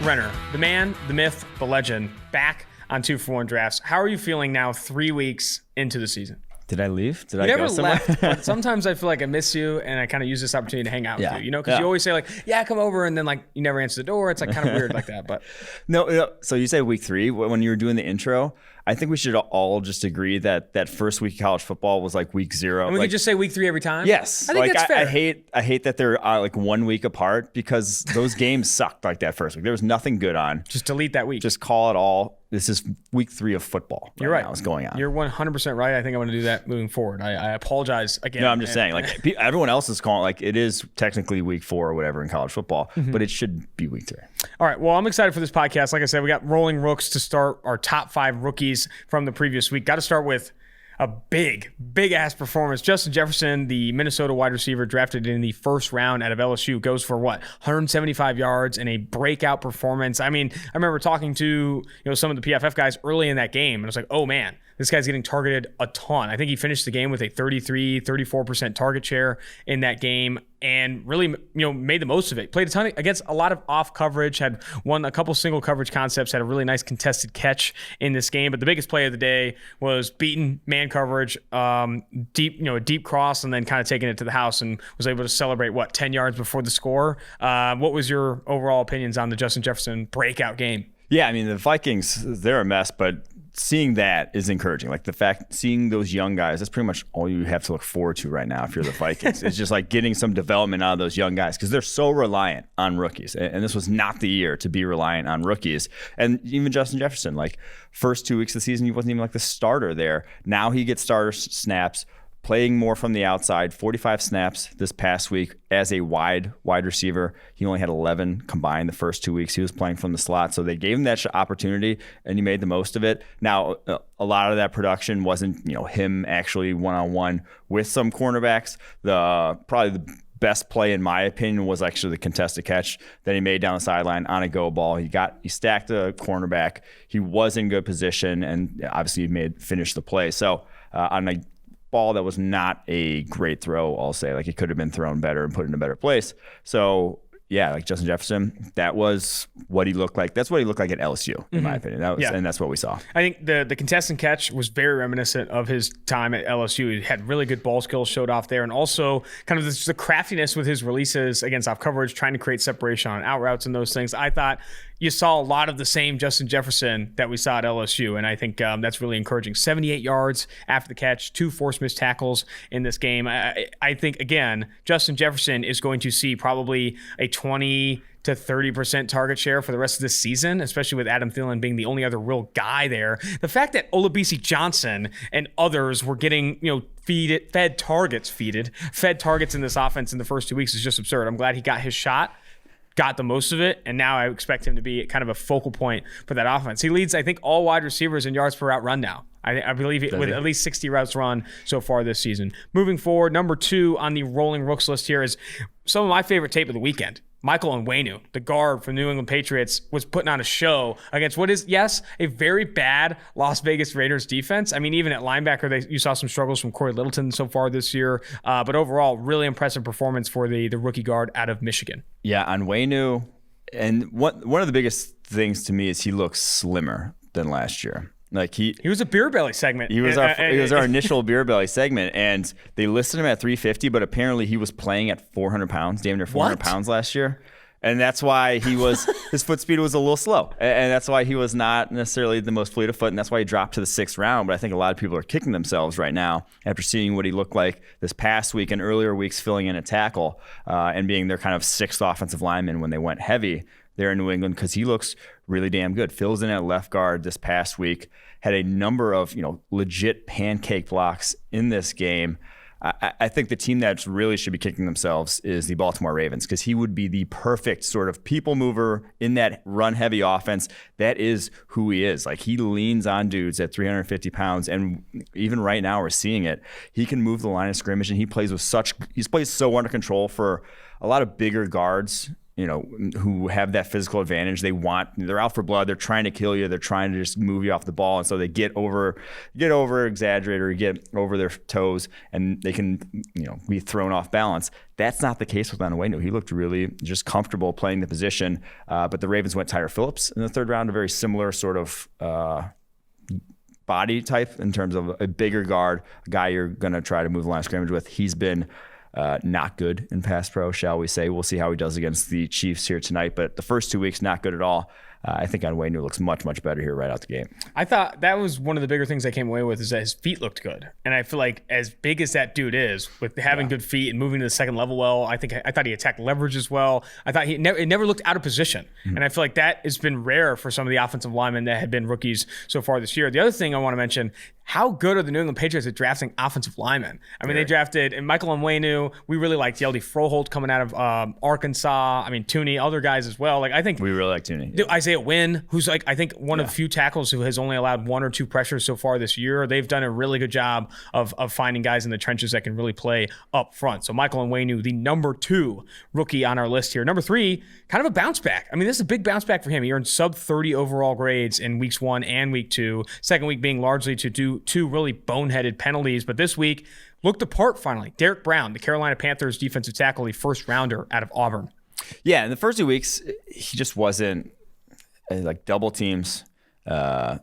Renner, the man, the myth, the legend, back on 2-for-1 drafts. How are you feeling now 3 weeks into the season? Did I leave? Did I never go somewhere? left, but sometimes I feel like I miss you, and I kind of use this opportunity to hang out with you, you know, because you always say, like, yeah, come over, and then, like, you never answer the door. It's, like, kind of weird like that, but. No, so you say week 3. When you were doing the intro, I think we should all just agree that that first week of college football was like week 0. And we could just say week 3 every time? Yes. I think that's fair. I hate that they're like 1 week apart because those games sucked like that first week. There was nothing good on. Just delete that week. Just call it all. This is week 3 of football. You're right. Now is going on. You're 100% right. I think I'm going to do that moving forward. I apologize again. No, I'm just saying, like, everyone else is calling, like, it is technically week 4 or whatever in college football, but it should be week 3. All right. Well, I'm excited for this podcast. Like I said, we got rolling rooks to start our top 5 rookies from the previous week. Got to start with a big ass performance. Justin Jefferson, the Minnesota wide receiver drafted in the first round out of LSU, goes for 175 yards and a breakout performance. I mean, I remember talking to some of the PFF guys early in that game, and I was like, oh man, this guy's getting targeted a ton. I think he finished the game with a 34% target share in that game, and really, made the most of it. Played a ton against a lot of off coverage, had won a couple single coverage concepts, had a really nice contested catch in this game. But the biggest play of the day was beating man coverage, a deep cross, and then kind of taking it to the house, and was able to celebrate 10 yards before the score. What was your overall opinions on the Justin Jefferson breakout game? Yeah, I mean, the Vikings, they're a mess, but seeing that is encouraging. Like, the fact, seeing those young guys, that's pretty much all you have to look forward to right now if you're the Vikings. It's just like getting some development out of those young guys because they're so reliant on rookies. And this was not the year to be reliant on rookies. And even Justin Jefferson, like, first 2 weeks of the season, he wasn't even like the starter there. Now he gets starter snaps, playing more from the outside, 45 snaps this past week as a wide receiver. He only had 11 combined the first 2 weeks he was playing from the slot. So they gave him that opportunity, and he made the most of it. Now, a lot of that production wasn't, him actually one-on-one with some cornerbacks. Probably the best play, in my opinion, was actually the contested catch that he made down the sideline on a go ball. He stacked the cornerback. He was in good position, and obviously he finished the play. So on a ball that was not a great throw, I'll say, like, it could have been thrown better and put in a better place. So yeah, like Justin Jefferson, that was what he looked like. That's what he looked like at LSU, in my opinion. And that's what we saw. I think the contestant catch was very reminiscent of his time at LSU. He had really good ball skills, showed off there, and also kind of the craftiness with his releases against off coverage, trying to create separation on out routes and those things. I thought you saw a lot of the same Justin Jefferson that we saw at LSU, and I think that's really encouraging. 78 yards after the catch, 2 forced missed tackles in this game. I think, again, Justin Jefferson is going to see probably a 20 to 30% target share for the rest of this season, especially with Adam Thielen being the only other real guy there. The fact that Olabisi Johnson and others were getting, fed targets in this offense in the first 2 weeks is just absurd. I'm glad he got his shot, got the most of it, and now I expect him to be kind of a focal point for that offense. He leads, I think, all wide receivers in yards per route run now. I believe with at least 60 routes run so far this season. Moving forward, number 2 on the rolling rooks list here is some of my favorite tape of the weekend. Michael Onwenu, the guard from New England Patriots, was putting on a show against what is, yes, a very bad Las Vegas Raiders defense. I mean, even at linebacker, you saw some struggles from Corey Littleton so far this year. But overall, really impressive performance for the rookie guard out of Michigan. Yeah, Onwenu, and one of the biggest things to me is he looks slimmer than last year. Like he was a beer belly segment. He was our initial beer belly segment, and they listed him at 350, but apparently he was playing at 400 pounds, damn near 400 pounds last year. And that's why his foot speed was a little slow. And that's why he was not necessarily the most fleet of foot. And that's why he dropped to the 6th round. But I think a lot of people are kicking themselves right now after seeing what he looked like this past week and earlier weeks filling in a tackle and being their kind of 6th offensive lineman when they went heavy there in New England, because he looks really damn good. Fills in at left guard this past week, had a number of legit pancake blocks in this game. I think the team that really should be kicking themselves is the Baltimore Ravens, because he would be the perfect sort of people mover in that run-heavy offense. That is who he is. Like, he leans on dudes at 350 pounds, and even right now we're seeing it. He can move the line of scrimmage, and he plays so under control for a lot of bigger guards who have that physical advantage. They're out for blood. They're trying to kill you. They're trying to just move you off the ball. And so they get over exaggerate or get over their toes, and they can, be thrown off balance. That's not the case with Onwenu. He looked really just comfortable playing the position. But the Ravens went Tyrell Phillips in the third round, a very similar sort of body type in terms of a bigger guard, a guy you're going to try to move the line of scrimmage with. He's been not good in pass pro, shall we say. We'll see how he does against the Chiefs here tonight. But the first 2 weeks, not good at all. I think Onwenu looks much, much better here right out the game. I thought that was one of the bigger things I came away with, is that his feet looked good. And I feel like as big as that dude is, with having good feet and moving to the second level well, I thought he attacked leverage as well. I thought it never looked out of position. Mm-hmm. And I feel like that has been rare for some of the offensive linemen that have been rookies so far this year. The other thing I want to mention, how good are the New England Patriots at drafting offensive linemen? I mean, they drafted Michael Onwenu. We really liked Yeldy Froholt coming out of Arkansas. I mean, Tooney, other guys as well. Like, I think we really like Tooney. Isaiah Wynn, who's I think one of the few tackles who has only allowed 1 or 2 pressures so far this year. They've done a really good job of finding guys in the trenches that can really play up front. So Michael Onwenu, the number 2 rookie on our list here. Number 3, kind of a bounce back. I mean, this is a big bounce back for him. He earned sub 30 overall grades in weeks 1 and week 2. Second week being largely to do 2 really boneheaded penalties. But this week, looked apart finally. Derek Brown, the Carolina Panthers defensive tackle, the first rounder out of Auburn. Yeah, in the first 2 weeks, he just wasn't like double teams.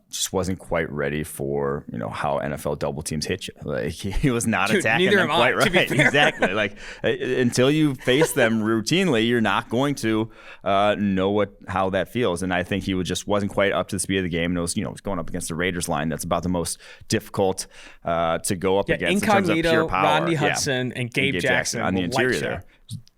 Just wasn't quite ready for how NFL double teams hit you. Like he was not attacking them quite right. Exactly. Like until you face them routinely, you're not going to know how that feels. And I think he wasn't quite up to the speed of the game. And it was going up against the Raiders line. That's about the most difficult to go up against in terms of pure power. Rodney Hudson and Gabe Jackson on the interior there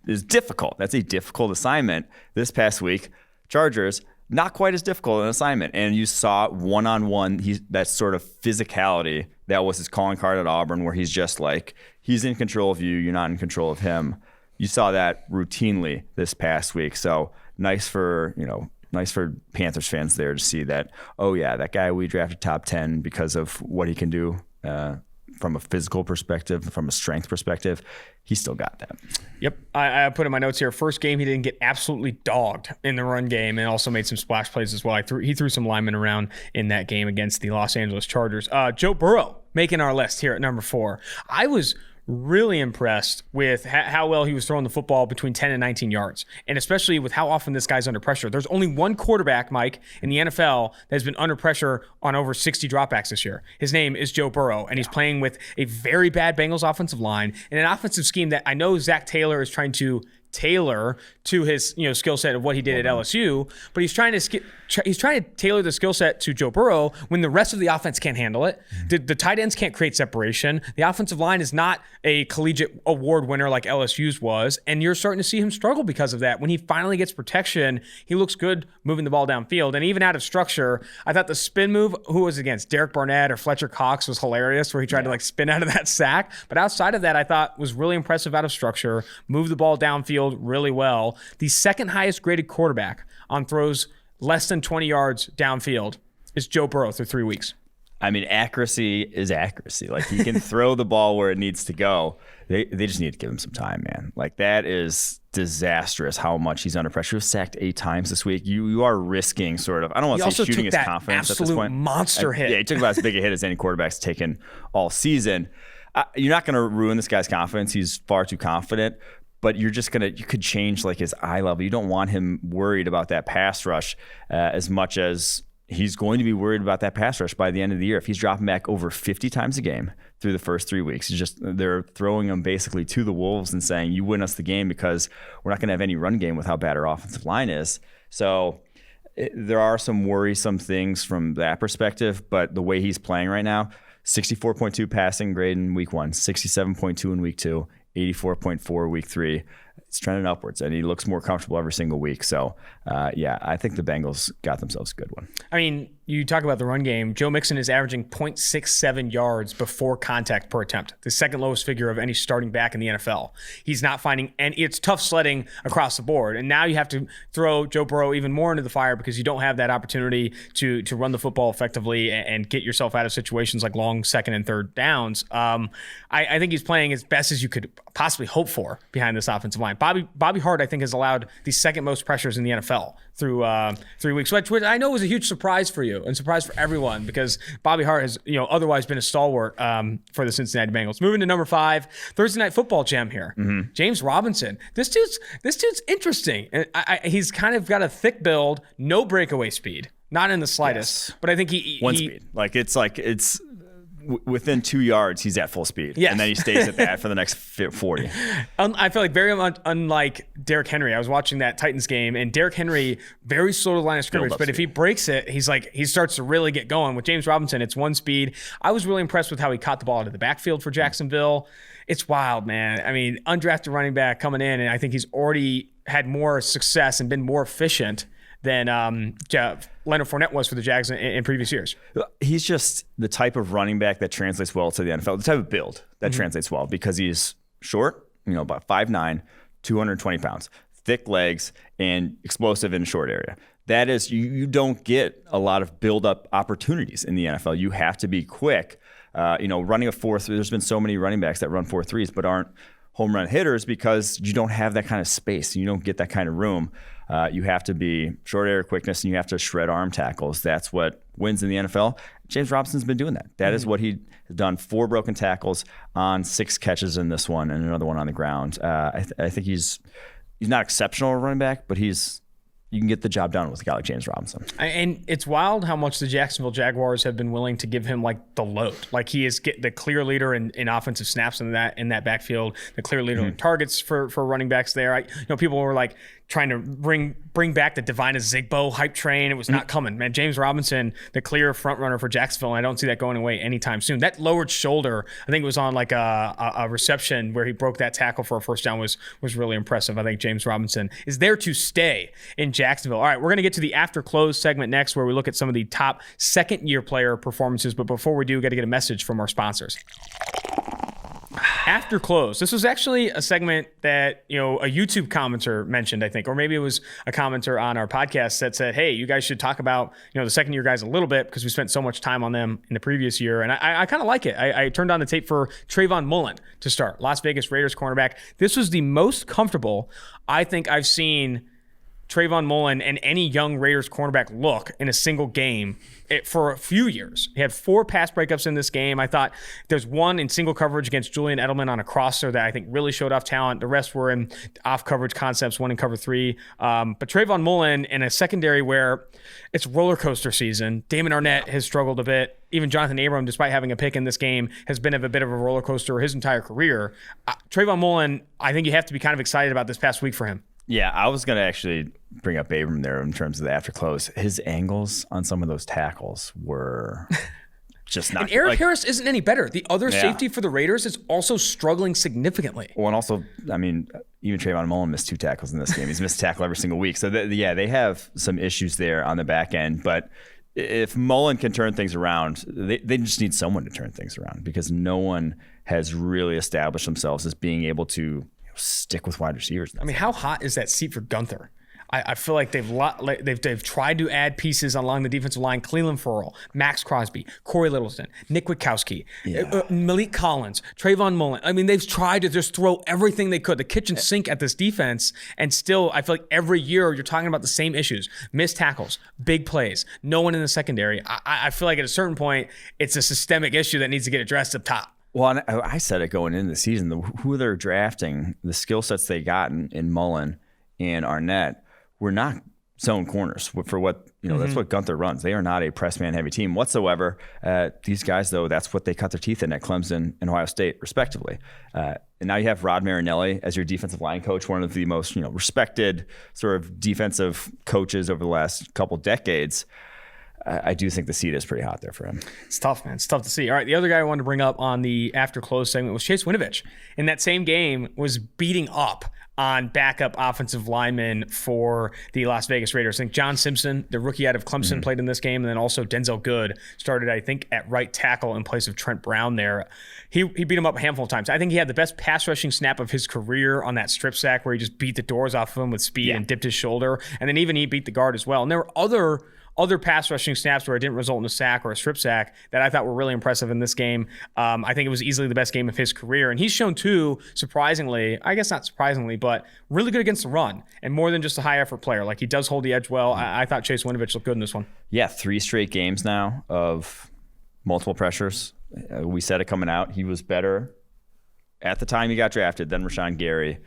is difficult. That's a difficult assignment. This past week, Chargers, not quite as difficult an assignment. And you saw one-on-one, that sort of physicality that was his calling card at Auburn, where he's just like, he's in control of you, you're not in control of him. You saw that routinely this past week. So nice for Panthers fans there to see that, oh yeah, that guy we drafted top 10 because of what he can do from a physical perspective, from a strength perspective. He still got that. Yep. I put in my notes here. First game, he didn't get absolutely dogged in the run game, and also made some splash plays as well. He threw some linemen around in that game against the Los Angeles Chargers. Joe Burrow making our list here at number 4. I was really impressed with how well he was throwing the football between 10 and 19 yards, and especially with how often this guy's under pressure. There's only one quarterback, Mike, in the NFL that has been under pressure on over 60 dropbacks this year. His name is Joe Burrow, and he's playing with a very bad Bengals offensive line and an offensive scheme that I know Zach Taylor is trying to tailor to his skill set of what he did at LSU, but he's trying to tailor the skill set to Joe Burrow when the rest of the offense can't handle it. The tight ends can't create separation. The offensive line is not a collegiate award winner like LSU's was, and you're starting to see him struggle because of that. When he finally gets protection, he looks good moving the ball downfield, and even out of structure. I thought the spin move, who was against Derek Barnett or Fletcher Cox, was hilarious, where he tried to spin out of that sack. But outside of that, I thought was really impressive out of structure, moved the ball downfield really well. The second highest graded quarterback on throws less than 20 yards downfield is Joe Burrow through 3 weeks. I mean, accuracy is accuracy. Like, he can throw the ball where it needs to go. They just need to give him some time, man. Like, that is disastrous how much he's under pressure. He was sacked 8 times this week. You are risking sort of, I don't want to say shooting his confidence at this point. Monster hit. Yeah, he took about as big a hit as any quarterback's taken all season. You're not going to ruin this guy's confidence. He's far too confident. But you could change like his eye level. You don't want him worried about that pass rush as much as he's going to be worried about that pass rush by the end of the year. If he's dropping back over 50 times a game through the first 3 weeks, they're throwing him basically to the wolves and saying, you win us the game because we're not going to have any run game with how bad our offensive line is. So there are some worrisome things from that perspective, but the way he's playing right now, 64.2 passing grade in week 1, 67.2 in week 2, 84.4 week 3. It's trending upwards, and he looks more comfortable every single week. So, I think the Bengals got themselves a good one. I mean, you talk about the run game. Joe Mixon is averaging 0.67 yards before contact per attempt, the second lowest figure of any starting back in the NFL. He's not finding, and it's tough sledding across the board. And now you have to throw Joe Burrow even more into the fire because you don't have that opportunity to run the football effectively and get yourself out of situations like long second and third downs. I think he's playing as best as you could possibly hope for behind this offensive line. line. Bobby Hart, I think, has allowed the second most pressures in the NFL through 3 weeks, which I know was a huge surprise for you and surprise for everyone because Bobby Hart has otherwise been a stalwart for the Cincinnati Bengals. Moving to number 5, Thursday Night Football gem here. James Robinson. This dude's interesting. He's kind of got a thick build, no breakaway speed, not in the slightest. Yes. But I think he speed. It's within 2 yards, he's at full speed. Yes. And then he stays at that for the next 40. I feel like very unlike Derrick Henry. I was watching that Titans game, and Derrick Henry, very slow to the line of scrimmage, but if he breaks it, he starts to really get going. With James Robinson, it's one speed. I was really impressed with how he caught the ball out of the backfield for Jacksonville. It's wild, man. I mean, undrafted running back coming in, and I think he's already had more success and been more efficient than Leonard Fournette was for the Jags in previous years. He's just the type of running back that translates well to the NFL, the type of build that translates well because he's short, about 5'9", 220 pounds, thick legs, and explosive in a short area. That is, you don't get a lot of build-up opportunities in the NFL. You have to be quick. Running a 4-3, there's been so many running backs that run 4-3s but aren't home run hitters because you don't have that kind of space. You don't get that kind of room. You have to be short area quickness and you have to shred arm tackles. That's what wins in the NFL. James Robinson's been doing that. That is what he has done. 4 broken tackles on 6 catches in this one and another one on the ground. I think he's not exceptional running back, but you can get the job done with a guy like James Robinson. And it's wild how much the Jacksonville Jaguars have been willing to give him the load. He is the clear leader in offensive snaps in that backfield, the clear leader in targets for running backs there. People were trying to bring back the Divina Zigbo hype train. It was not coming, man. James Robinson, the clear front runner for Jacksonville, and I don't see that going away anytime soon. That lowered shoulder, I think it was on a reception where he broke that tackle for a first down was really impressive. I think James Robinson is there to stay in Jacksonville. All right, we're going to get to the after close segment next where we look at some of the top second-year player performances. But before we do, we got to get a message from our sponsors. After close. This was actually a segment that, a YouTube commenter mentioned, I think, or maybe it was a commenter on our podcast that said, hey, you guys should talk about, the second year guys a little bit because we spent so much time on them in the previous year. And I kind of like it. I turned on the tape for Trayvon Mullin to start, Las Vegas Raiders cornerback. This was the most comfortable I think I've seen Trayvon Mullin and any young Raiders cornerback look in a single game for a few years. He had 4 pass breakups in this game. I thought there's one in single coverage against Julian Edelman on a crosser that I think really showed off talent. The rest were in off coverage concepts, one in cover 3. But Trayvon Mullin in a secondary where it's roller coaster season. Damon Arnett has struggled a bit. Even Jonathan Abram, despite having a pick in this game, has been a bit of a roller coaster his entire career. Trayvon Mullin, I think you have to be kind of excited about this past week for him. Yeah, I was going to actually bring up Abram there in terms of the after close. His angles on some of those tackles were just not. And Eric Harris isn't any better. The other safety for the Raiders is also struggling significantly. Well, and also, even Trayvon Mullin missed 2 tackles in this game. He's missed a tackle every single week. So, they have some issues there on the back end. But if Mullin can turn things around, they just need someone to turn things around because no one has really established themselves as being able to stick with wide receivers. How hot is that seat for Gunther? I feel like they've tried to add pieces along the defensive line. Cleveland Ferrell, Max Crosby, Corey Littleton, Nick Witkowski, Malik Collins, Trayvon Mullin. They've tried to just throw everything they could, the kitchen sink at this defense, and still I feel like every year you're talking about the same issues. Missed tackles, big plays, no one in the secondary. I feel like at a certain point it's a systemic issue that needs to get addressed up top. Well, I said it going into the season, who they're drafting, the skill sets they got in Mullin and Arnett were not zone corners for what, that's what Gunther runs. They are not a press man heavy team whatsoever. These guys, though, that's what they cut their teeth in at Clemson and Ohio State, respectively. And now you have Rod Marinelli as your defensive line coach, one of the most, respected sort of defensive coaches over the last couple decades. I do think the seat is pretty hot there for him. It's tough, man. It's tough to see. All right, the other guy I wanted to bring up on the after close segment was Chase Winovich. In that same game, was beating up on backup offensive linemen for the Las Vegas Raiders. I think John Simpson, the rookie out of Clemson, played in this game, and then also Denzel Good started, I think, at right tackle in place of Trent Brown there. He beat him up a handful of times. I think he had the best pass rushing snap of his career on that strip sack where he just beat the doors off of him with speed and dipped his shoulder, and then even he beat the guard as well. And there were other other pass rushing snaps where it didn't result in a sack or a strip sack that I thought were really impressive in this game. I think it was easily the best game of his career. And he's shown too, surprisingly, I guess not surprisingly, but really good against the run and more than just a high effort player. Like he does hold the edge well. I thought Chase Winovich looked good in this one. Yeah, 3 straight games now of multiple pressures. We said it coming out. He was better at the time he got drafted than Rashawn Gary.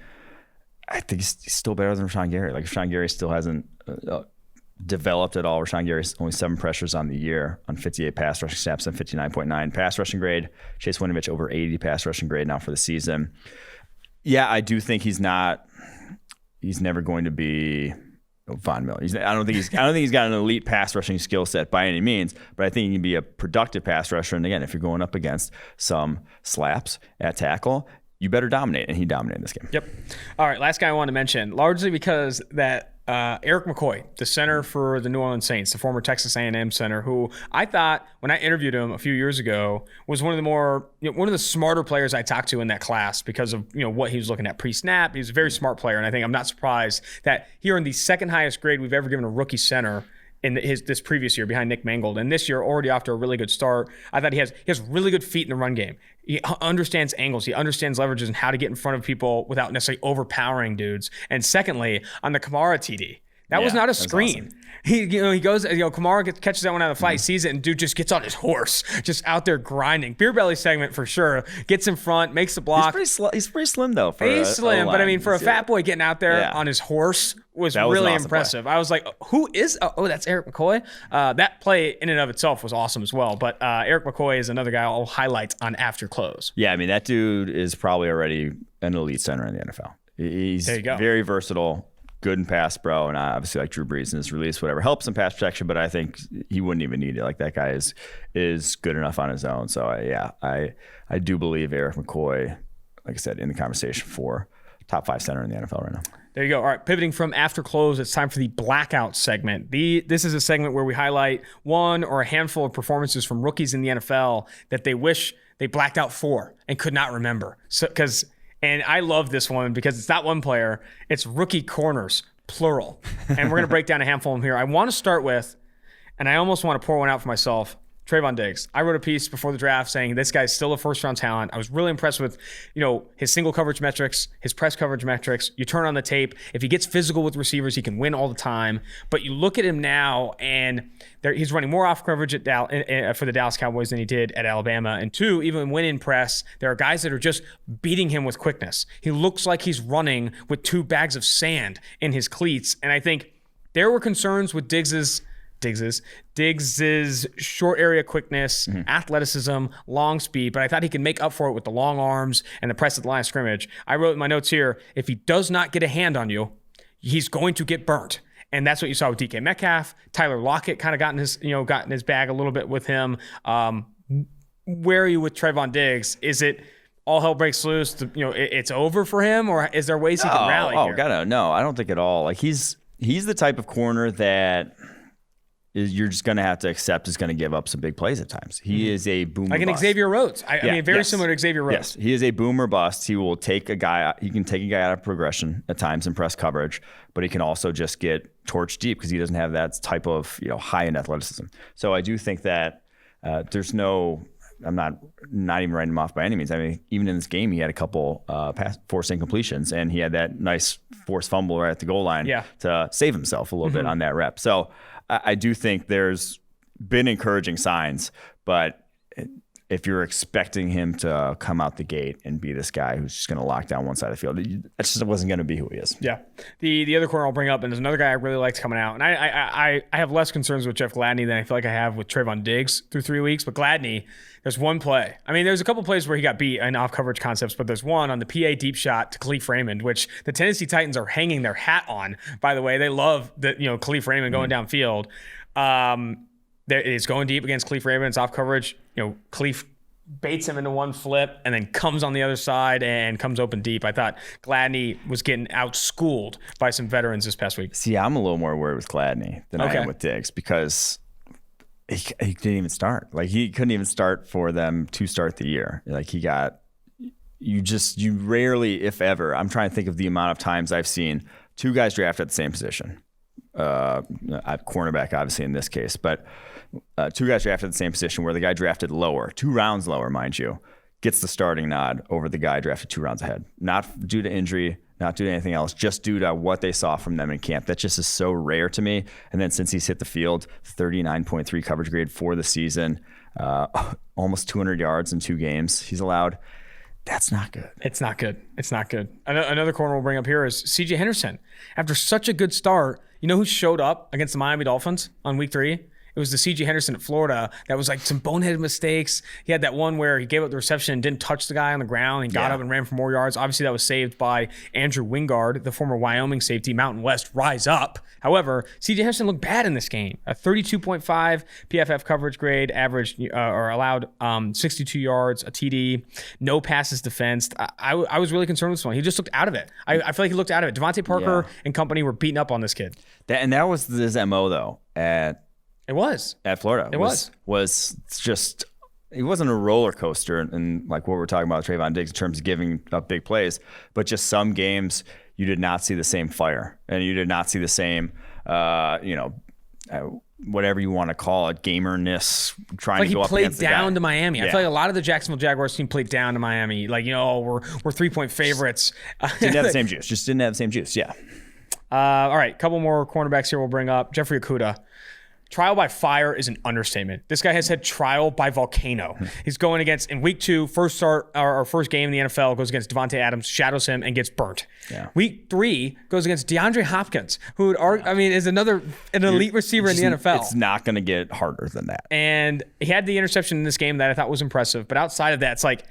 I think he's still better than Rashawn Gary. Like Rashawn Gary still hasn't developed at all. Rashawn Gary's only 7 pressures on the year on 58 pass rushing snaps and 59.9 pass rushing grade. Chase Winovich over 80 pass rushing grade now for the season. Yeah, I do think he's never going to be Von Miller. I don't think he's got an elite pass rushing skill set by any means, but I think he can be a productive pass rusher. And again, if you're going up against some slaps at tackle, you better dominate, and he dominated this game. Yep. All right, last guy I wanted to mention, largely because that Eric McCoy, the center for the New Orleans Saints, the former Texas A&M center, who I thought when I interviewed him a few years ago was one of the smarter players I talked to in that class because of what he was looking at pre-snap. He was a very smart player, and I think I'm not surprised that he earned the second highest grade we've ever given a rookie center in this previous year behind Nick Mangold. And this year, already off to a really good start. I thought he has really good feet in the run game. He understands angles. He understands leverages and how to get in front of people without necessarily overpowering dudes. And secondly, on the Kamara TD, that was not a screen. Awesome. He goes, Kamara catches that one out of the fly, sees it, and dude just gets on his horse, just out there grinding. Beer belly segment for sure. Gets in front, makes the block. He's pretty slim though. He's slim, but I mean, for a fat boy getting out there on his horse was really awesome impressive. Play. I was like, who is? Oh, that's Eric McCoy. That play in and of itself was awesome as well. But Eric McCoy is another guy I'll highlight on After Close. Yeah, I mean that dude is probably already an elite center in the NFL. He's very versatile. Good in pass, bro, and obviously like Drew Brees in his release, whatever helps in pass protection. But I think he wouldn't even need it. Like that guy is good enough on his own. So I do believe Eric McCoy, like I said, in the conversation for top 5 center in the NFL right now. There you go. All right, pivoting from After Close, it's time for the Blackout segment. This is a segment where we highlight one or a handful of performances from rookies in the NFL that they wish they blacked out for and could not remember. And I love this one because it's not one player, it's rookie corners, plural. And we're going to break down a handful of them here. I want to start with, and I almost want to pour one out for myself, Trayvon Diggs. I wrote a piece before the draft saying this guy's still a first-round talent. I was really impressed with, his single coverage metrics, his press coverage metrics. You turn on the tape. If he gets physical with receivers, he can win all the time. But you look at him now, and he's running more off coverage for the Dallas Cowboys than he did at Alabama. And 2, even when in press, there are guys that are just beating him with quickness. He looks like he's running with 2 bags of sand in his cleats. And I think there were concerns with Diggs's short area quickness, athleticism, long speed, but I thought he could make up for it with the long arms and the press at the line of scrimmage. I wrote in my notes here, if he does not get a hand on you, he's going to get burnt. And that's what you saw with DK Metcalf. Tyler Lockett kind of got in his bag a little bit with him. Where are you with Trevon Diggs? Is it all hell breaks loose? It's over for him, or is there ways he can rally here? No, I don't think at all. Like he's the type of corner that you're just going to have to accept is going to give up some big plays at times. He is a boomer like an bust. Xavier Rhodes. I mean, very similar to Xavier Rhodes. Yes, he is a boomer bust. He will take a guy. He can take a guy out of progression at times in press coverage, but he can also just get torched deep because he doesn't have that type of high end athleticism. So I do think that there's no. I'm not even writing him off by any means. I mean, even in this game, he had a couple forced incompletions, and he had that nice forced fumble right at the goal line to save himself a little bit on that rep. So I do think there's been encouraging signs, but if you're expecting him to come out the gate and be this guy who's just going to lock down one side of the field, that just wasn't going to be who he is. Yeah. The other corner I'll bring up, and there's another guy I really liked coming out, and I have less concerns with Jeff Gladney than I feel like I have with Trayvon Diggs through 3 weeks, but Gladney, there's one play. I mean, there's a couple plays where he got beat in off-coverage concepts, but there's one on the PA deep shot to Khalif Raymond, which the Tennessee Titans are hanging their hat on, by the way. They love Khalif Raymond going downfield. It's going deep against Khalif Raymond. It's off coverage. Khalif baits him into one flip and then comes on the other side and comes open deep. I thought Gladney was getting outschooled by some veterans this past week. See, I'm a little more worried with Gladney than I am with Diggs because he didn't even start. Like he couldn't even start for them to start the year. Like you rarely, if ever, I'm trying to think of the amount of times I've seen 2 guys drafted at the same position cornerback, obviously in this case, but 2 guys drafted at the same position where the guy drafted lower, 2 rounds lower, mind you, gets the starting nod over the guy drafted 2 rounds ahead. Not due to injury, not due to anything else, just due to what they saw from them in camp. That just is so rare to me. And then since he's hit the field, 39.3 coverage grade for the season, almost 200 yards in 2 games he's allowed. That's not good. It's not good. It's not good. Another corner we'll bring up here is C.J. Henderson. After such a good start, you know who showed up against the Miami Dolphins on week 3? It was the C.J. Henderson at Florida that was like some boneheaded mistakes. He had that one where he gave up the reception and didn't touch the guy on the ground. He got up and ran for more yards. Obviously, that was saved by Andrew Wingard, the former Wyoming safety. Mountain West, rise up. However, C.J. Henderson looked bad in this game. A 32.5 PFF coverage grade, averaged or allowed 62 yards, a TD, no passes defensed. I was really concerned with this one. He just looked out of it. I feel like he looked out of it. Devontae Parker and company were beating up on this kid. That was his MO, though, It was. At Florida. It was just, it wasn't a roller coaster and like what we're talking about with Trayvon Diggs in terms of giving up big plays, but just some games you did not see the same fire and you did not see the same, whatever you want to call it, gamerness, trying to go up against the guy. He played down to Miami. Yeah. I feel like a lot of the Jacksonville Jaguars team played down to Miami. Like, we're 3-point favorites. Didn't have the same juice. Just didn't have the same juice. Yeah. All right. Couple more cornerbacks here we'll bring up. Jeffrey Yakuda. Trial by fire is an understatement. This guy has had trial by volcano. He's going against, in week 2, first game in the NFL, goes against Devontae Adams, shadows him, and gets burnt. Yeah. Week 3 goes against DeAndre Hopkins, who is an elite receiver in the NFL. It's not going to get harder than that. And he had the interception in this game that I thought was impressive. But outside of that, it's like,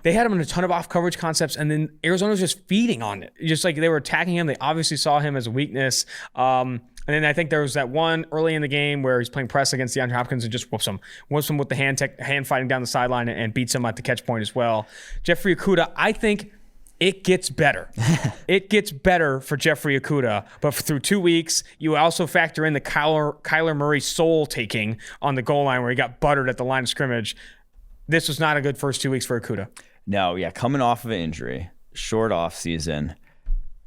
they had him in a ton of off-coverage concepts, and then Arizona was just feeding on it. Just like they were attacking him. They obviously saw him as a weakness. And then I think there was that one early in the game where he's playing press against DeAndre Hopkins and just whoops him with the hand fighting down the sideline and beats him at the catch point as well. Jeffrey Yakuda, I think it gets better. It gets better for Jeffrey Yakuda, but through 2 weeks, you also factor in the Kyler Murray soul taking on the goal line where he got buttered at the line of scrimmage. This was not a good first 2 weeks for Yakuda. No, coming off of an injury, short off season,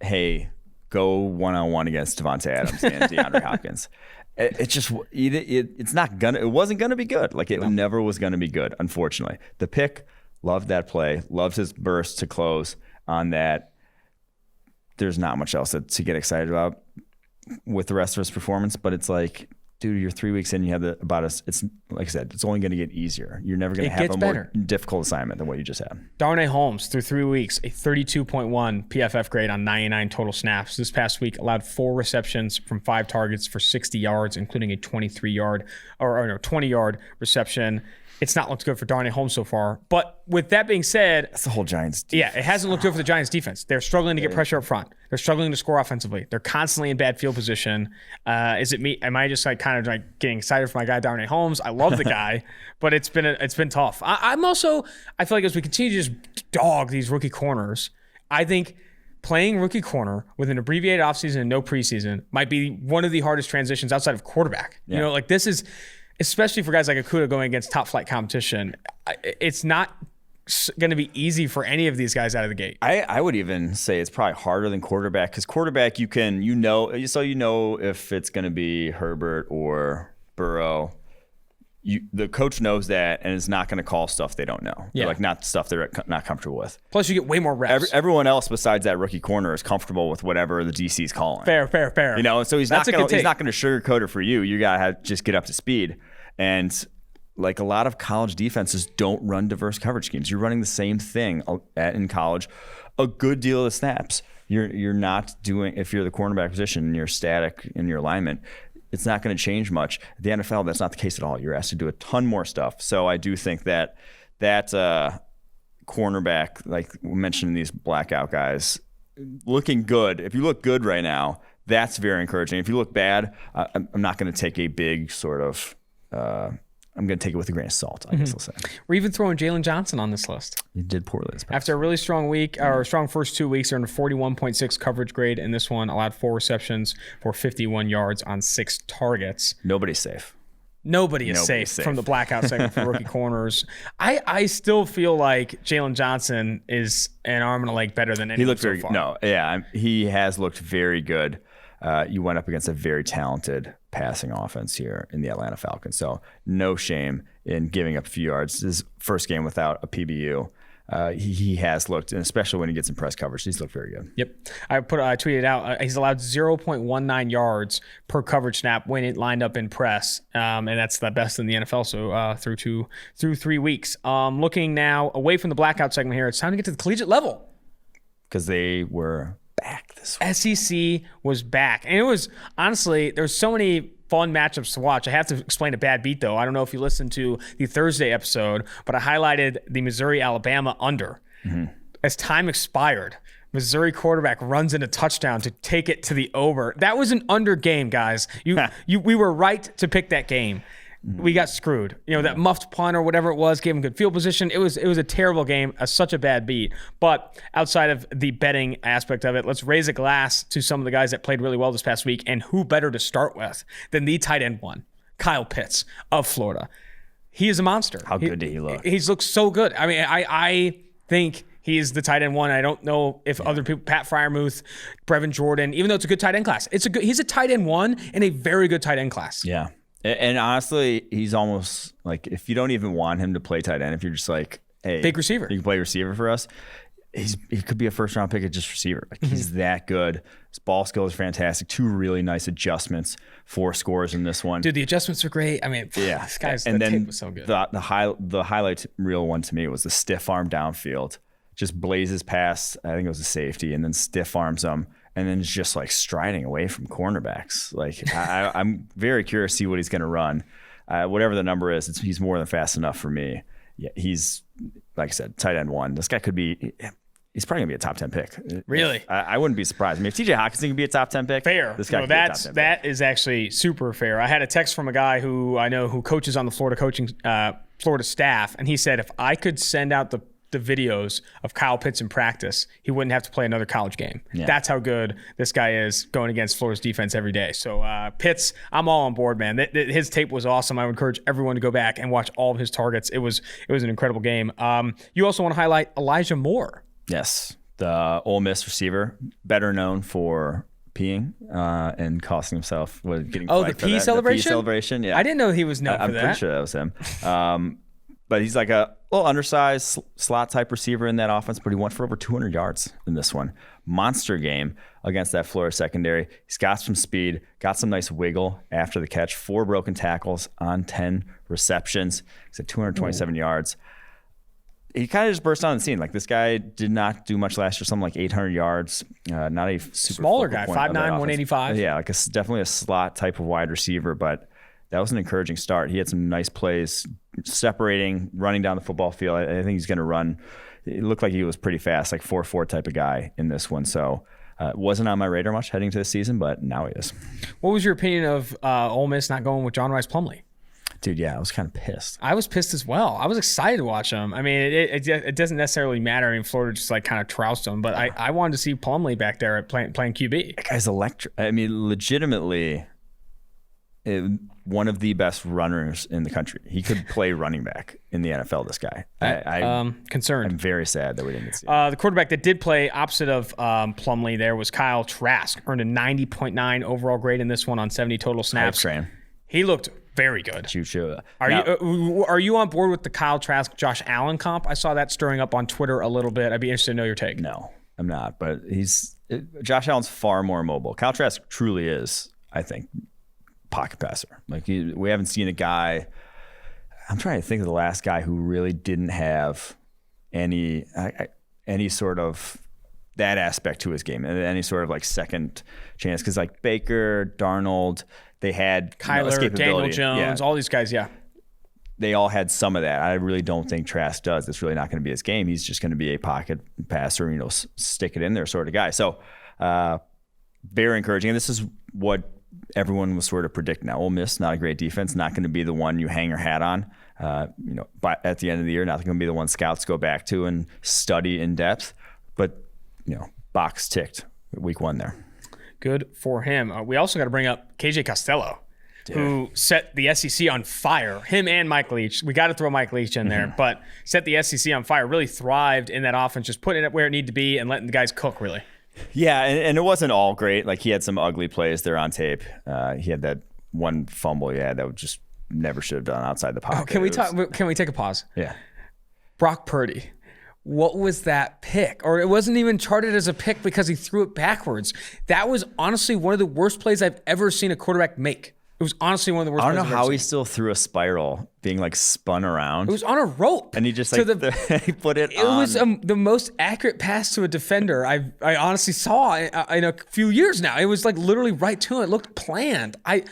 hey, go one-on-one against Devontae Adams and DeAndre Hopkins. It wasn't gonna be good. Like it never was gonna be good, unfortunately. The pick, loved that play, loved his burst to close on that. There's not much else to get excited about with the rest of his performance, but it's like, dude, you're 3 weeks in, you have it's like I said, it's only going to get easier. You're never going to have a more difficult assignment than what you just had. Darnay Holmes, through 3 weeks, a 32.1 PFF grade on 99 total snaps. This past week, allowed 4 receptions from 5 targets for 60 yards, including a 20-yard reception. It's not looked good for Darnay Holmes so far. But with that being said, that's the whole Giants defense. Yeah, it hasn't looked good for the Giants defense. They're struggling to get pressure up front. They're struggling to score offensively. They're constantly in bad field position. Is it me? Am I just kind of getting excited for my guy Darnay Holmes? I love the guy, but it's been tough. I feel like as we continue to just dog these rookie corners, I think playing rookie corner with an abbreviated offseason and no preseason might be one of the hardest transitions outside of quarterback. Yeah. This is, especially for guys like Yakuda going against top flight competition, it's not going to be easy for any of these guys out of the gate. I would even say it's probably harder than quarterback, because quarterback you know if it's going to be Herbert or Burrow. The coach knows that and is not going to call stuff they don't know. Yeah. Not stuff they're not comfortable with. Plus you get way more reps. Everyone else besides that rookie corner is comfortable with whatever the DC's calling. Fair. So he's not going to sugarcoat it for you. You got to just get up to speed. And a lot of college defenses don't run diverse coverage schemes. You're running the same thing in college a good deal of the snaps. You're not doing, if you're the cornerback position and you're static in your alignment, it's not going to change much. At the NFL, that's not the case at all. You're asked to do a ton more stuff. So I do think that cornerback, like we mentioned, these blackout guys, looking good. If you look good right now, that's very encouraging. If you look bad, I'm not going to take a big sort of I'm going to take it with a grain of salt, I guess I'll say. We're even throwing Jalen Johnson on this list. He did poorly this past After a really strong week, or strong first 2 weeks, earned a 41.6 coverage grade in this one, allowed 4 receptions for 51 yards on 6 targets. Nobody's safe. Nobody is safe from the blackout segment for rookie corners. I still feel like Jalen Johnson is an arm and a leg better than anyone so far. He has looked very good. you went up against a very talented passing offense here in the Atlanta Falcons. So no shame in giving up a few yards. His first game without a PBU. He has looked, and especially when he gets in press coverage, he's looked very good. Yep. I tweeted out, he's allowed 0.19 yards per coverage snap when it lined up in press. And that's the best in the NFL. So through 3 weeks. Looking now away from the blackout segment here, it's time to get to the collegiate level. Because they were back this week. SEC was back. And it was, honestly, there's so many fun matchups to watch. I have to explain a bad beat, though. I don't know if you listened to the Thursday episode, but I highlighted the Missouri-Alabama under. Mm-hmm. As time expired, Missouri quarterback runs in a touchdown to take it to the over. That was an under game, guys. We were right to pick that game. We got screwed. That muffed punt or whatever it was gave him good field position. It was a terrible game, such a bad beat. But outside of the betting aspect of it, let's raise a glass to some of the guys that played really well this past week. And who better to start with than the tight end one, Kyle Pitts of Florida. He is a monster. How good did he look? He's looked so good. I mean, I think he is the tight end one. I don't know if other people, Pat Freiermuth, Brevin Jordan, even though it's a good tight end class, he's a tight end one in a very good tight end class. Yeah. And honestly, he's almost like, if you don't even want him to play tight end, if you're just like, hey, big receiver, you can play receiver for us, he could be a first round pick at just receiver. Like, he's that good. His ball skills are fantastic. 2 really nice adjustments, 4 scores in this one. Dude, the adjustments are great. I mean, yeah, this guy's and then tape was so good. The highlight reel one to me was the stiff arm downfield. Just blazes past, I think it was a safety, and then stiff arms him. And then it's just like striding away from cornerbacks. Like, I'm very curious to see what he's going to run. Whatever the number is, he's more than fast enough for me. Yeah, he's, like I said, tight end one. This guy could be, he's probably going to be a top 10 pick. Really? I wouldn't be surprised. I mean, if TJ Hawkins can be a top 10 pick, fair. This guy could be a top 10 that pick. is actually super fair. I had a text from a guy who I know who coaches on the Florida staff, and he said if I could send out the videos of Kyle Pitts in practice, he wouldn't have to play another college game. Yeah. That's how good this guy is going against Florida's defense every day. So Pitts, I'm all on board, man. His tape was awesome. I would encourage everyone to go back and watch all of his targets. It was an incredible game. You also want to highlight Elijah Moore. Yes, the Ole Miss receiver, better known for peeing and costing himself getting the pee celebration? The pee celebration, yeah. I didn't know he was known for that. I'm pretty sure that was him. But he's like a little undersized slot type receiver in that offense, but he went for over 200 yards in this one. Monster game against that Florida secondary. He's got some speed, got some nice wiggle after the catch, 4 broken tackles on 10 receptions. He's at 227 yards. He kind of just burst on the scene. Like, this guy did not do much last year, something like 800 yards. Not a super smaller guy, 5'9", 185. Yeah, definitely a slot type of wide receiver, but that was an encouraging start. He had some nice plays, separating, running down the football field. I think he's going to run. It looked like he was pretty fast, like 4.4 type of guy in this one. So wasn't on my radar much heading to the season, but now he is. What was your opinion of Ole Miss not going with John Rice Plumlee? Dude, yeah, I was kind of pissed. I was pissed as well. I was excited to watch him. I mean, it doesn't necessarily matter. I mean, Florida just like kind of trounced him, but I wanted to see Plumlee back there playing QB. That guy's electric. I mean, legitimately one of the best runners in the country. He could play running back in the NFL, this guy. I'm concerned. I'm very sad that we didn't see him. The quarterback that did play opposite of Plumlee there was Kyle Trask. Earned a 90.9 overall grade in this one on 70 total snaps. He looked very good. Are you on board with the Kyle Trask, Josh Allen comp? I saw that stirring up on Twitter a little bit. I'd be interested to know your take. No, I'm not. But Josh Allen's far more mobile. Kyle Trask truly is, I think, pocket passer. Like, we haven't seen a guy. I'm trying to think of the last guy who really didn't have any sort of that aspect to his game, and any sort of like second chance. Because like Baker, Darnold, they had Kyler, Daniel Jones, all these guys. Yeah, they all had some of that. I really don't think Trask does. It's really not going to be his game. He's just going to be a pocket passer, stick it in there sort of guy. So very encouraging. And this is what everyone was sort of predicting. Now, Ole Miss, not a great defense, not going to be the one you hang your hat on. But at the end of the year, not going to be the one scouts go back to and study in depth. But box ticked week 1 there. Good for him. We also got to bring up KJ Costello, who set the SEC on fire. Him and Mike Leach. We got to throw Mike Leach in there, but set the SEC on fire. Really thrived in that offense, just putting it where it needed to be and letting the guys cook, really. Yeah, and it wasn't all great. Like, he had some ugly plays there on tape. He had that one fumble he had that just never should have done outside the pocket. Can we take a pause? Yeah. Brock Purdy. What was that pick? Or it wasn't even charted as a pick because he threw it backwards. That was honestly one of the worst plays I've ever seen a quarterback make. It was honestly one of the worst. I don't know plays I've how ever he seen. still threw a spiral, being like spun around. It was on a rope, and he just like he put it. It was the most accurate pass to a defender I honestly saw in a few years now. It was like literally right to it. It looked planned. I'd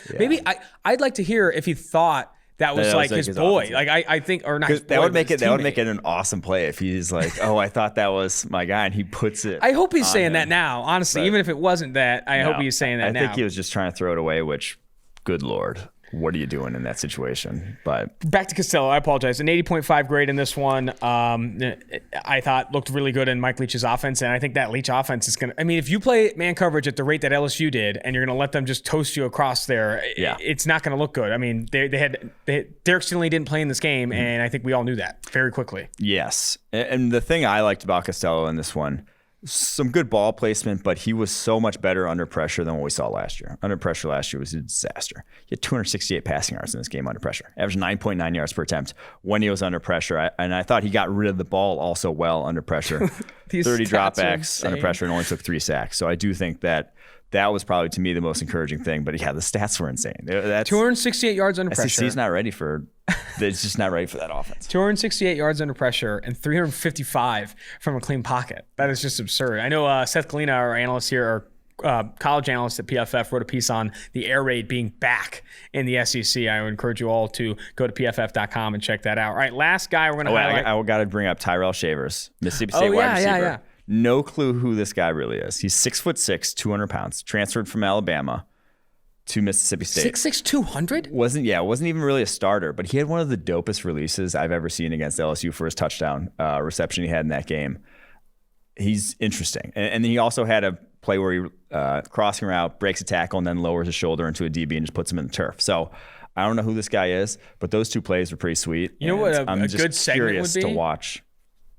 like to hear if he thought that was like his boy. Offensive. Like I think, or not. His boy, that would make it. teammate. That would make it an awesome play if he's like, "Oh, I thought that was my guy," and he puts it. I hope he's saying that now. Honestly, even if it wasn't that, I hope he's saying that now. I think he was just trying to throw it away. Which, good Lord, what are you doing in that situation? But back to Costello. I apologize. An 80.5 grade in this one. I thought looked really good in Mike Leach's offense, and I think that Leach offense is going to. I mean, if you play man coverage at the rate that LSU did, and you're going to let them just toast you across there, it's not going to look good. I mean, they had Derek Stingley didn't play in this game, and I think we all knew that very quickly. Yes, and the thing I liked about Costello in this one. Some good ball placement, but he was so much better under pressure than what we saw last year. Under pressure last year was a disaster. He had 268 passing yards in this game under pressure, averaged 9.9 yards per attempt when he was under pressure. And I thought he got rid of the ball also well under pressure. 30 dropbacks under pressure and only took 3 sacks. So I do think that was probably, to me, the most encouraging thing. But yeah, the stats were insane. 268 yards under pressure. SEC's not ready for. It's just not ready for that offense. 268 yards under pressure and 355 from a clean pocket. That is just absurd. I know Seth Galina, our analyst here, our college analyst at PFF, wrote a piece on the air raid being back in the SEC. I would encourage you all to go to pff.com and check that out. All right, last guy we're going to highlight. I got to bring up Tyrell Shavers, Mississippi State wide receiver. Yeah. No clue who this guy really is. He's 6'6", 200 pounds, transferred from Alabama to Mississippi State. 6'6", 200? Wasn't even really a starter, but he had one of the dopest releases I've ever seen against LSU for his touchdown reception he had in that game. He's interesting. And then he also had a play where he crossing route, breaks a tackle, and then lowers his shoulder into a DB and just puts him in the turf. So I don't know who this guy is, but those two plays were pretty sweet. You know what a good segment would be? To watch.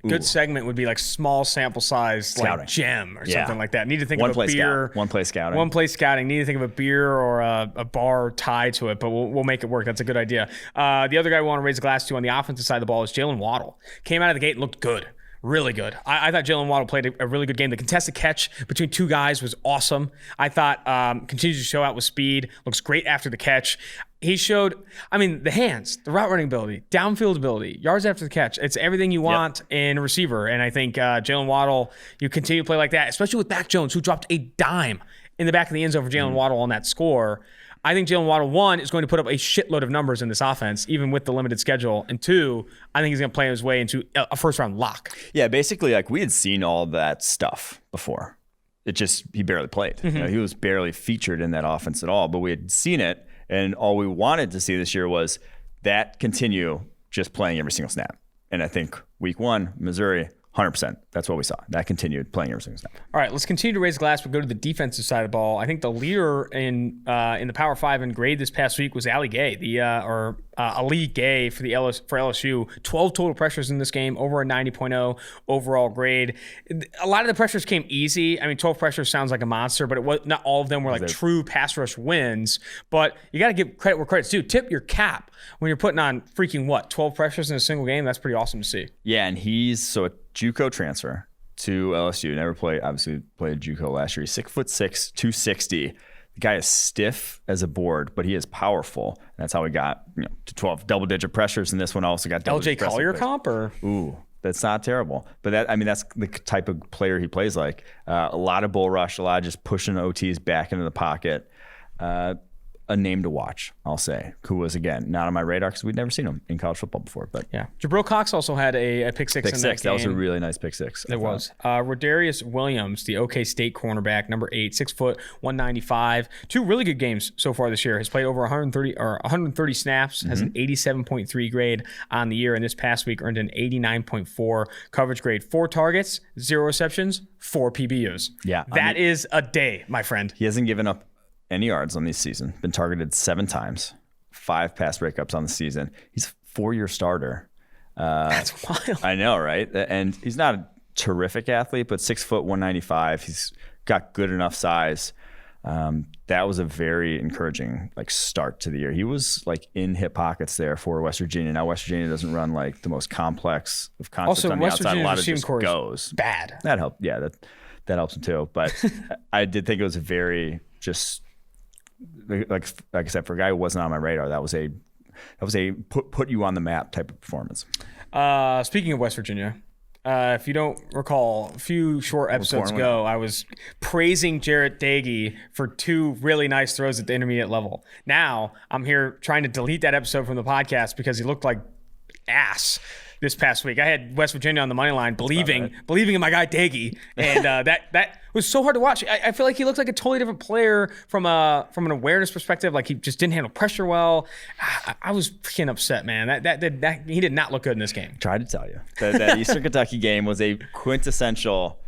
Good segment would be like small sample size, like gem or something like that. Need to think of a beer. One play scouting. Need to think of a beer or a bar tied to it, but we'll make it work. That's a good idea. The other guy we want to raise a glass to on the offensive side of the ball is Jalen Waddle. Came out of the gate and looked good. Really good. I thought Jalen Waddle played a really good game. The contested catch between two guys was awesome. I thought continues to show out with speed. Looks great after the catch. He showed, the hands, the route running ability, downfield ability, yards after the catch. It's everything you want in a receiver. And I think Jalen Waddle, you continue to play like that, especially with Mac Jones, who dropped a dime in the back of the end zone for Jalen Waddle on that score. I think Jalen Waddle, 1, is going to put up a shitload of numbers in this offense, even with the limited schedule. And 2, I think he's going to play his way into a first-round lock. Yeah, basically, like, we had seen all that stuff before. It just, he barely played. Mm-hmm. He was barely featured in that offense at all, but we had seen it. And all we wanted to see this year was that continue just playing every single snap. And I think week 1, Missouri, 100%. That's what we saw. That continued playing every single snap. All right, let's continue to raise glass. We'll go to the defensive side of the ball. I think the leader in the Power 5 in grade this past week was Ali Gay, Ali Gay for LSU. 12 total pressures in this game, over a 90.0 overall grade. A lot of the pressures came easy. 12 pressures sounds like a monster, but it was not all of them were like true pass rush wins. But you got to give credit where credit's due. Tip your cap when you're putting on freaking 12 pressures in a single game. That's pretty awesome to see. Yeah, and he's a JUCO transfer to LSU. Never played JUCO last year. He's 6'6", 260. The guy is stiff as a board, but he is powerful. And that's how we got to 12 double-digit pressures. And this one also got LJ Collier comp, or ooh, that's not terrible. But that's the type of player he plays like. A lot of bull rush, a lot of just pushing OTs back into the pocket. A name to watch, I'll say, who was, again, not on my radar because we'd never seen him in college football before. But yeah, Jabril Cox also had a pick six in that game. That was a really nice pick six. It was. Rodarius Williams, the OK State cornerback, number 8, 6 foot, 195. 2 really good games so far this year. Has played over 130 snaps, has an 87.3 grade on the year, and this past week earned an 89.4 coverage grade. 4 targets, 0 receptions, 4 PBUs. Yeah. That is a day, my friend. He hasn't given up any yards on this season. Been targeted 7 times, 5 pass breakups on the season. He's a 4-year starter. That's wild. I know, right? And he's not a terrific athlete, but 6 foot, 195. He's got good enough size. That was a very encouraging start to the year. He was in hip pockets there for West Virginia. Now West Virginia doesn't run the most complex of concepts also, on the West outside. Virginia's A lot of receiving just core goes. Bad. That helped. Yeah, that helps him too. But I did think it was a very just like I said, for a guy who wasn't on my radar, that was a put you on the map type of performance. Speaking of West Virginia, if you don't recall, a few short episodes ago, I was praising Jarrett Doege for 2 really nice throws at the intermediate level. Now I'm here trying to delete that episode from the podcast because he looked like ass this past week. I had West Virginia on the money line, believing in my guy Doege, and that was so hard to watch. I feel like he looked like a totally different player from an awareness perspective. Like he just didn't handle pressure well. I was freaking upset, man. That he did not look good in this game. Tried to tell you that Eastern Kentucky game was a quintessential.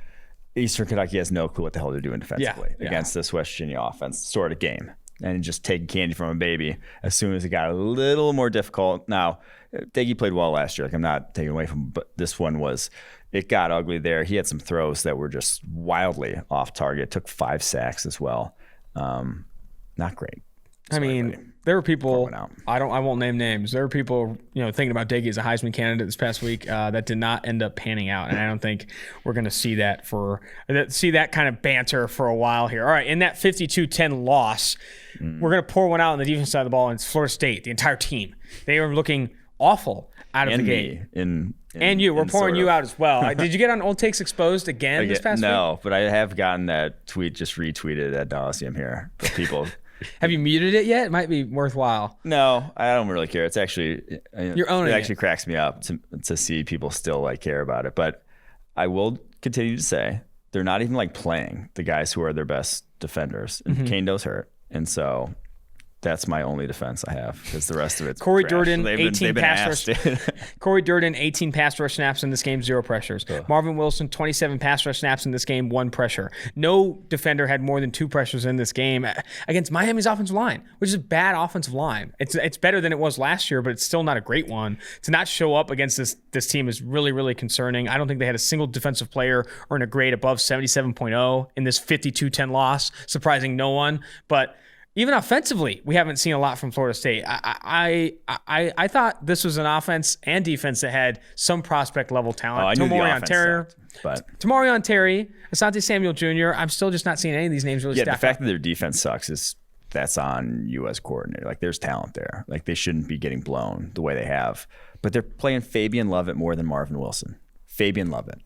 Eastern Kentucky has no clue what the hell they're doing defensively against this West Virginia offense sort of game, and just taking candy from a baby as soon as it got a little more difficult. Now, Doege played well last year. I'm not taking away from him, but this one it got ugly there. He had some throws that were just wildly off target. Took 5 sacks as well. Not great. There were people, I won't name names. There were people, thinking about Doege as a Heisman candidate this past week that did not end up panning out. And I don't think we're going to see that kind of banter for a while here. All right. In that 52-10 loss, we're going to pour one out on the defense side of the ball, and it's Florida State, the entire team. They are looking awful out of the gate. We're pouring you out as well. Did you get on Old Takes Exposed again this past week? No, but I have gotten that tweet just retweeted at nauseam here for people. Have you muted it yet? It might be worthwhile. No, I don't really care. It's actually You're owning it. Actually cracks me up to see people still care about it. But I will continue to say they're not even playing the guys who are their best defenders. And Kando's hurt, and so that's my only defense I have, because the rest of it's Corey trash. Durden, They've 18 been pass rush. Corey Durden, 18 pass rush snaps in this game, 0 pressures. Marvin Wilson, 27 pass rush snaps in this game, 1 pressure. No defender had more than 2 pressures in this game against Miami's offensive line, which is a bad offensive line. It's better than it was last year, but it's still not a great one. To not show up against this team is really, really concerning. I don't think they had a single defensive player earn a grade above 77.0 in this 52-10 loss, surprising no one. But even offensively, we haven't seen a lot from Florida State. I thought this was an offense and defense that had some prospect level talent. Tamorion Terry, Asante Samuel Jr. I'm still just not seeing any of these names really stack up. The fact that their defense sucks that's on you as coordinator. There's talent there. they shouldn't be getting blown the way they have. But they're playing Fabian Lovett more than Marvin Wilson. Fabian Lovett.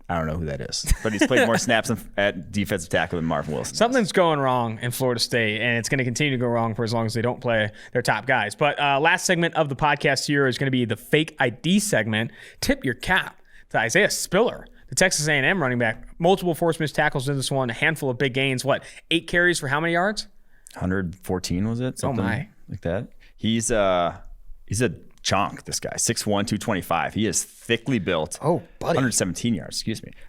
I don't know who that is, but he's played more snaps at defensive tackle than Marvin Wilson. Something's going wrong in Florida State, and it's going to continue to go wrong for as long as they don't play their top guys. But last segment of the podcast here is going to be the fake ID segment. Tip your cap to Isaiah Spiller, the Texas A&M running back. Multiple forced missed tackles in this one, a handful of big gains. 8 carries for how many yards? 114 was it? Something like that. He's a chonk, this guy. 6'1", 225. He is thickly built. Oh, buddy. 117 yards,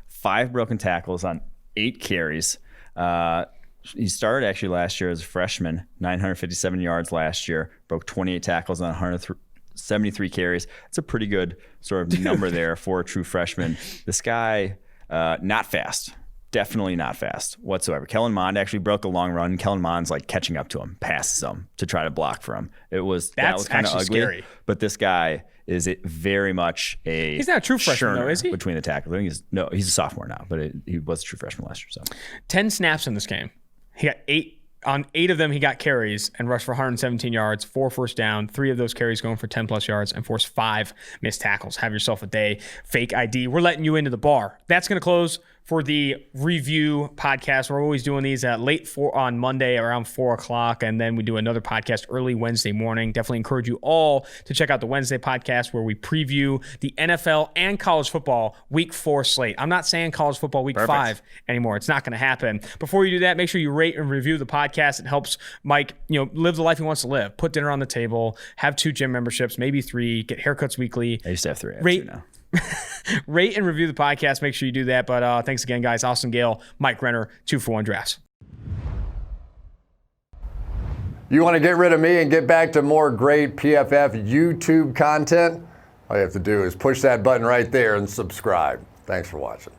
5 broken tackles on 8 carries. He started actually last year as a freshman, 957 yards last year, broke 28 tackles on 173 carries. It's a pretty good sort of number there for a true freshman. This guy, not fast. Definitely not fast whatsoever. Kellen Mond actually broke a long run. Kellen Mond's catching up to him, passes him to try to block for him. That was kind of ugly. Scary. But this guy is very much a. He's not a true freshman though, is he? Between the tackles, I think he's a sophomore now, but he was a true freshman last year. So 10 snaps in this game. He got 8. On 8 of them, he got carries and rushed for 117 yards, 4 first down, 3 of those carries going for 10 plus yards, and forced 5 missed tackles. Have yourself a day. Fake ID. We're letting you into the bar. That's going to close for the review podcast. We're always doing these at late on Monday around 4 o'clock, and then we do another podcast early Wednesday morning. Definitely encourage you all to check out the Wednesday podcast where we preview the NFL and college football week 4 slate. I'm not saying college football week 5 anymore. It's not going to happen. Before you do that, make sure you rate and review the podcast. It helps Mike, live the life he wants to live. Put dinner on the table, have 2 gym memberships, maybe 3, get haircuts weekly. I used to have 3. I have 2 now. Rate and review the podcast. Make sure you do that. But thanks again, guys. Austin Gayle, Mike Renner, 2-for-1 drafts. You want to get rid of me and get back to more great PFF YouTube content? All you have to do is push that button right there and subscribe. Thanks for watching.